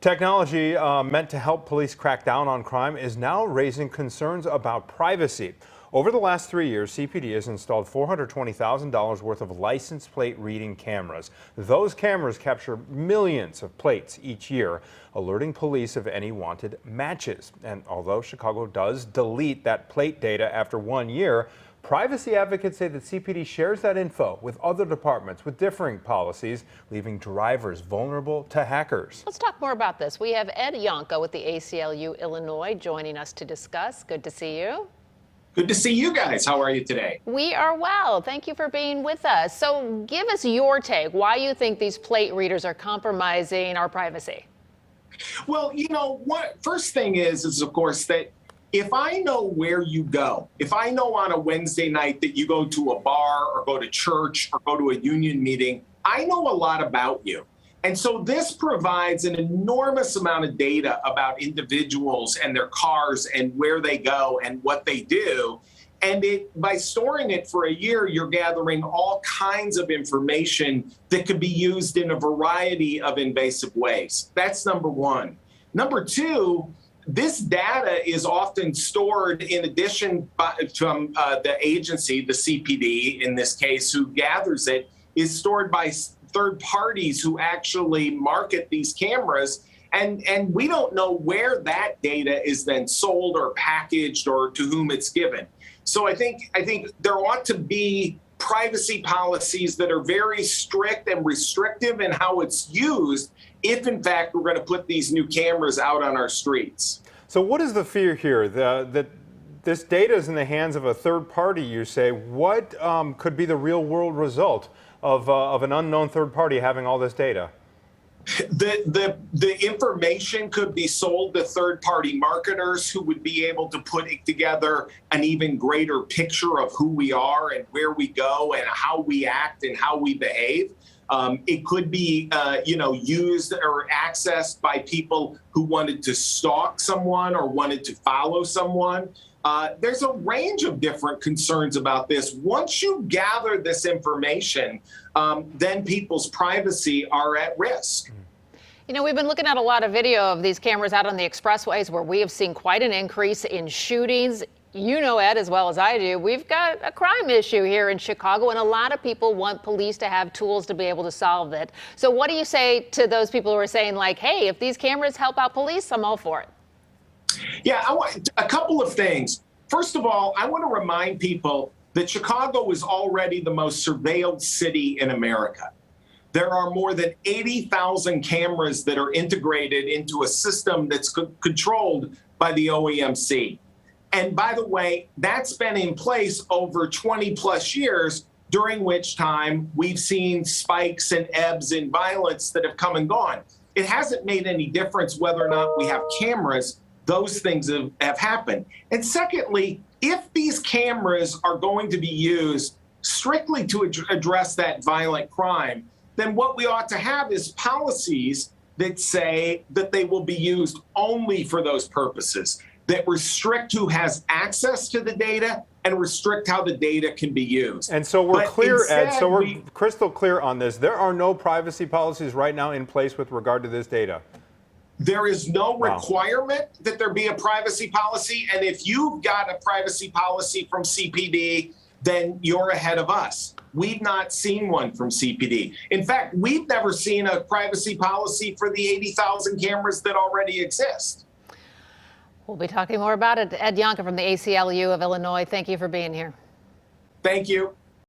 Technology meant to help police crack down on crime is now raising concerns about privacy. Over the last 3 years, CPD has installed $420,000 worth of license plate reading cameras. Those cameras capture millions of plates each year, alerting police of any wanted matches. And although Chicago does delete that plate data after 1 year, privacy advocates say that CPD shares that info with other departments with differing policies, leaving drivers vulnerable to hackers. Let's talk more about this. We have Ed Yohnka with the ACLU Illinois joining us to discuss. Good to see you. Good to see you guys. How are you today? We are well. Thank you for being with us. So give us your take. Why you think these plate readers are compromising our privacy? Well, what first thing is of course that if I know where you go, if I know on a Wednesday night that you go to a bar or go to church or go to a union meeting, I know a lot about you. And so this provides an enormous amount of data about individuals and their cars and where they go and what they do. And by storing it for a year, you're gathering all kinds of information that could be used in a variety of invasive ways. That's number one. Number two, this data is often stored in addition from the agency, the CPD in this case, who gathers it, is stored by third parties who actually market these cameras. And we don't know where that data is then sold or packaged or to whom it's given. So I think there ought to be privacy policies that are very strict and restrictive in how it's used if, in fact, we're going to put these new cameras out on our streets. So what is the fear here? That this data is in the hands of a third party, you say. What could be the real world result of an unknown third party having all this data? The information could be sold to third-party marketers who would be able to put together an even greater picture of who we are and where we go and how we act and how we behave. It could be, used or accessed by people who wanted to stalk someone or wanted to follow someone. There's a range of different concerns about this. Once you gather this information, then people's privacy are at risk. You know, we've been looking at a lot of video of these cameras out on the expressways where we have seen quite an increase in shootings. You know, Ed, as well as I do, we've got a crime issue here in Chicago, and a lot of people want police to have tools to be able to solve it. So what do you say to those people who are saying, like, hey, if these cameras help out police, I'm all for it? Yeah, I want a couple of things. First of all, I want to remind people that Chicago is already the most surveilled city in America. There are more than 80,000 cameras that are integrated into a system that's controlled by the OEMC. And by the way, that's been in place over 20 plus years, during which time we've seen spikes and ebbs in violence that have come and gone. It hasn't made any difference whether or not we have cameras. Those things have happened. And secondly, if these cameras are going to be used strictly to address that violent crime, then what we ought to have is policies that say that they will be used only for those purposes, that restrict who has access to the data and restrict how the data can be used. And so we're clear, Ed, so we're crystal clear on this. There are no privacy policies right now in place with regard to this data. There is no requirement that there be a privacy policy. And if you've got a privacy policy from CPD, then you're ahead of us. We've not seen one from CPD. In fact, we've never seen a privacy policy for the 80,000 cameras that already exist. We'll be talking more about it. Ed Yohnka from the ACLU of Illinois, thank you for being here. Thank you.